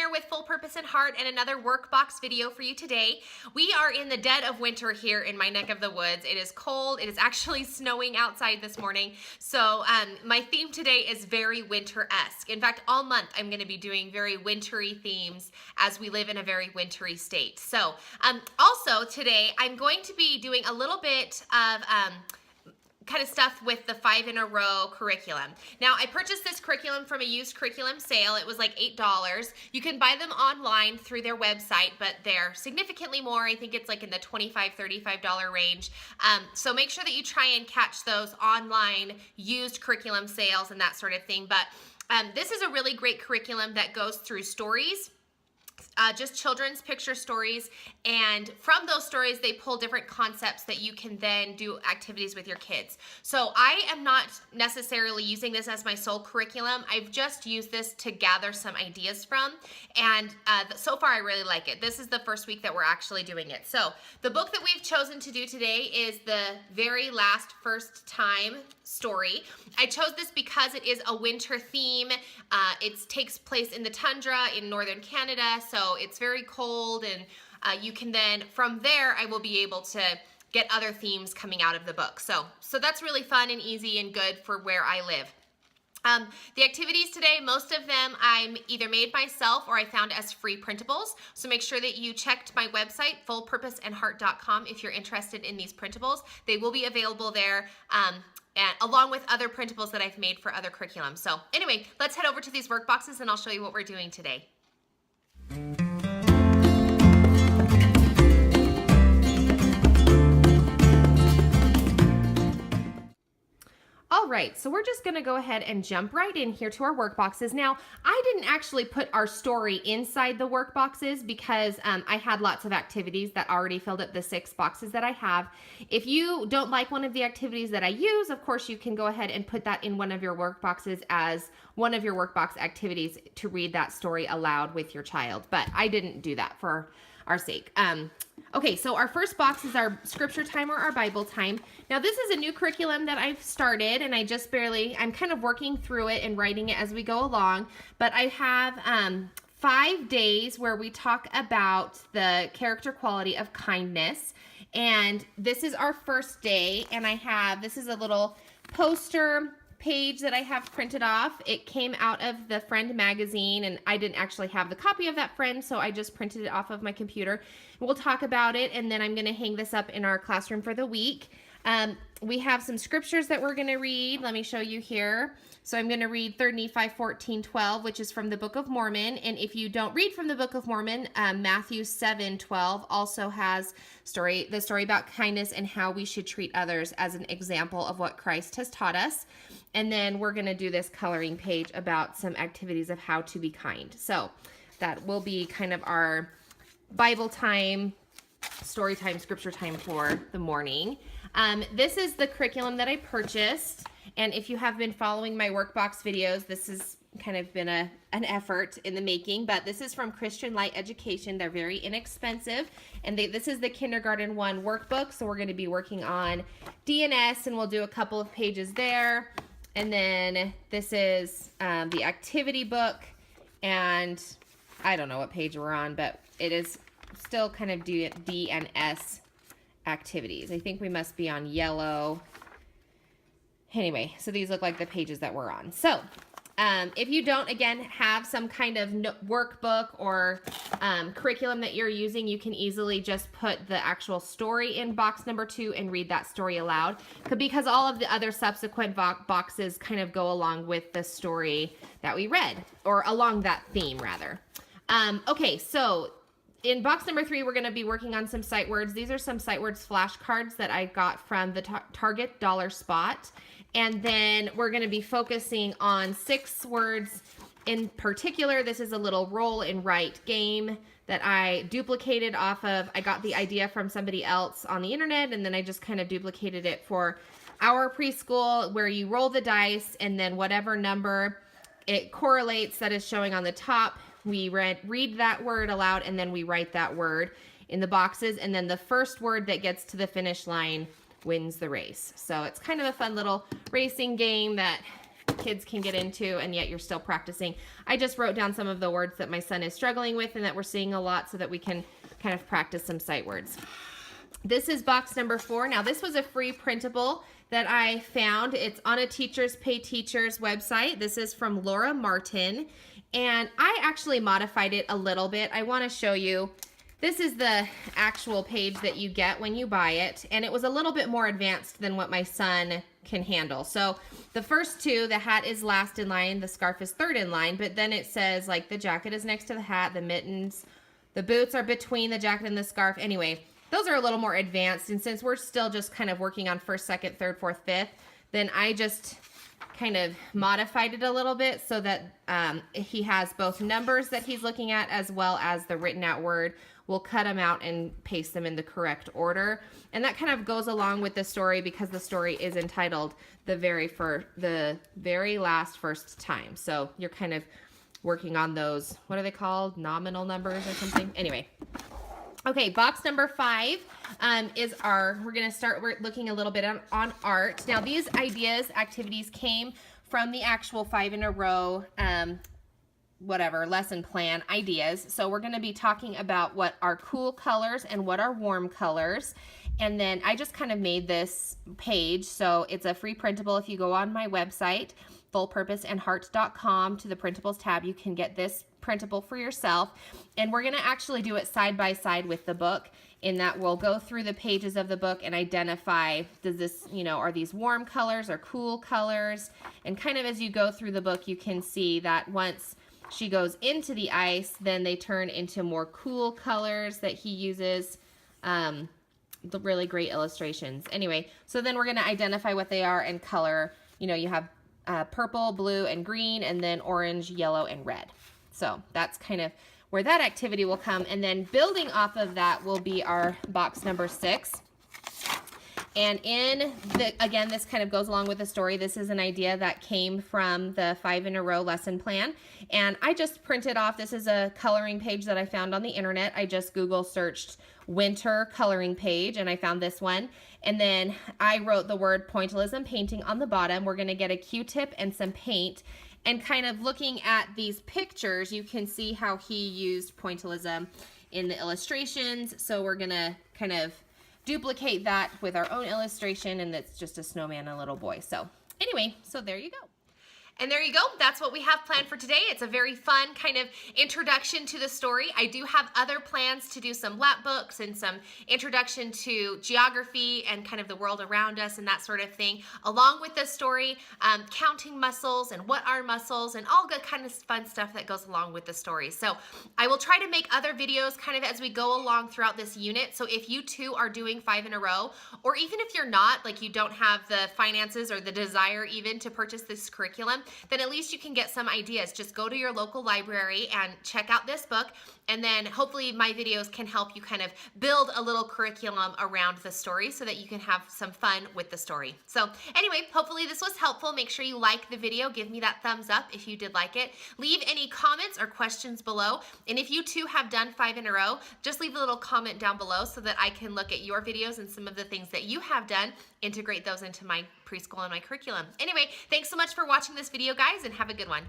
here with Full Purpose and Heart and another workbox video for you today. We are in the dead of winter here in my neck of the woods. It is cold. It is actually snowing outside this morning. So my theme today is very winter-esque. In fact, all month I'm going to be doing very wintry themes as we live in a very wintry state. So also today I'm going to be doing a little bit of kind of stuff with the 5 in a row curriculum. Now, I purchased this curriculum from a used curriculum sale. It was like $8. You can buy them online through their website, but they're significantly more. I think it's like in the $25, $35 range. So make sure that you try and catch those online used curriculum sales and that sort of thing. But this is a really great curriculum that goes through stories. Just children's picture stories, and from those stories they pull different concepts that you can then do activities with your kids. So I am not necessarily using this as my sole curriculum. I've just used this to gather some ideas from, and so far I really like it. This is the first week that we're actually doing it. So the book that we've chosen to do today is The Very Last First Time story. I chose this because it is a winter theme. It takes place in the tundra in northern Canada, so it's very cold, and you can then, from there, I will be able to get other themes coming out of the book. So that's really fun and easy and good for where I live. The activities today, most of them I'm either made myself or I found as free printables. So make sure that you checked my website, fullpurposeandheart.com, if you're interested in these printables. They will be available there. And along with other printables that I've made for other curriculum. So anyway, let's head over to these workboxes and I'll show you what we're doing today. All right, so we're just gonna go ahead and jump right in here to our workboxes. Now, I didn't actually put our story inside the workboxes because I had lots of activities that already filled up the 6 boxes that I have. If you don't like one of the activities that I use, of course, you can go ahead and put that in one of your workboxes as one of your workbox activities to read that story aloud with your child. But I didn't do that for our sake. Okay, so our first box is our scripture time or our Bible time. Now this is a new curriculum that I've started, and I'm kind of working through it and writing it as we go along, but I have 5 days where we talk about the character quality of kindness, and this is our first day, and this is a little poster page that I have printed off. It came out of the Friend magazine, and I didn't actually have the copy of that Friend, so I just printed it off of my computer. We'll talk about it, and then I'm going to hang this up in our classroom for the week. We have some scriptures that we're going to read. Let me show you here. So I'm going to read 3 Nephi 14:12, which is from the Book of Mormon. And if you don't read from the Book of Mormon, Matthew 7:12 also has the story about kindness and how we should treat others as an example of what Christ has taught us. And then we're going to do this coloring page about some activities of how to be kind. So that will be kind of our Bible time, story time, scripture time for the morning. This is the curriculum that I purchased, and if you have been following my workbox videos, this has kind of been an effort in the making, but this is from Christian Light Education. They're very inexpensive, and this is the Kindergarten 1 workbook, so we're going to be working on DNS, and we'll do a couple of pages there. And then this is the activity book, and I don't know what page we're on, but it is still kind of DNS activities. I think we must be on yellow. Anyway, so these look like the pages that we're on. So if you don't, again, have some kind of workbook or curriculum that you're using, you can easily just put the actual story in box number 2 and read that story aloud, because all of the other subsequent boxes kind of go along with the story that we read, or along that theme, rather. Okay, so in box number 3, we're going to be working on some sight words. These are some sight words flashcards that I got from the Target Dollar Spot. And then we're going to be focusing on 6 words in particular. This is a little roll and write game that I duplicated off of. I got the idea from somebody else on the internet, and then I just kind of duplicated it for our preschool, where you roll the dice, and then whatever number it correlates that is showing on the top, we read that word aloud, and then we write that word in the boxes, and then the first word that gets to the finish line wins the race. So it's kind of a fun little racing game that kids can get into, and yet you're still practicing. I just wrote down some of the words that my son is struggling with and that we're seeing a lot so that we can kind of practice some sight words. This is box number 4. Now, this was a free printable that I found. It's on a Teachers Pay Teachers website. This is from Laura Martin, and I actually modified it a little bit. I want to show you. This is the actual page that you get when you buy it, and it was a little bit more advanced than what my son can handle. So the first 2, the hat is last in line, the scarf is third in line, but then it says like the jacket is next to the hat, the mittens, the boots are between the jacket and the scarf. Anyway, those are a little more advanced, and since we're still just kind of working on 1st, 2nd, 3rd, 4th, 5th, then I just kind of modified it a little bit so that he has both numbers that he's looking at as well as the written out word. We'll cut them out and paste them in the correct order. And that kind of goes along with the story because the story is entitled the very last first time. So you're kind of working on those, what are they called? Nominal numbers or something? Anyway. Okay, box number 5 is we're going to start looking a little bit on art. Now, these activities came from the actual 5 in a row, lesson plan ideas. So we're going to be talking about what are cool colors and what are warm colors. And then I just kind of made this page. So it's a free printable. If you go on my website, fullpurposeandheart.com, to the printables tab, you can get this printable for yourself. And we're going to actually do it side by side with the book, in that we'll go through the pages of the book and identify, does this, are these warm colors or cool colors? And kind of as you go through the book, you can see that once she goes into the ice, then they turn into more cool colors that he uses. The really great illustrations. Anyway, so then we're going to identify what they are and color. You have purple, blue, and green, and then orange, yellow, and red. So that's kind of where that activity will come. And then building off of that will be our box number 6. And again, this kind of goes along with the story. This is an idea that came from the 5 in a row lesson plan. And I just printed off, this is a coloring page that I found on the internet. I just Google searched winter coloring page and I found this one. And then I wrote the word pointillism painting on the bottom. We're going to get a Q-tip and some paint. And kind of looking at these pictures, you can see how he used pointillism in the illustrations. So we're going to kind of duplicate that with our own illustration, and it's just a snowman and a little boy. So anyway, so there you go. And there you go. That's what we have planned for today. It's a very fun kind of introduction to the story. I do have other plans to do some lap books and some introduction to geography and kind of the world around us and that sort of thing, along with the story, counting muscles and what are muscles and all good kind of fun stuff that goes along with the story. So I will try to make other videos kind of as we go along throughout this unit. So if you too are doing 5 in a row, or even if you're not, like you don't have the finances or the desire even to purchase this curriculum, then at least you can get some ideas. Just go to your local library and check out this book, and then hopefully my videos can help you kind of build a little curriculum around the story so that you can have some fun with the story. So anyway, hopefully this was helpful. Make sure you like the video. Give me that thumbs up if you did like it. Leave any comments or questions below. And if you too have done 5 in a row, just leave a little comment down below so that I can look at your videos and some of the things that you have done, integrate those into my preschool and my curriculum. Anyway, thanks so much for watching this video, guys, and have a good one.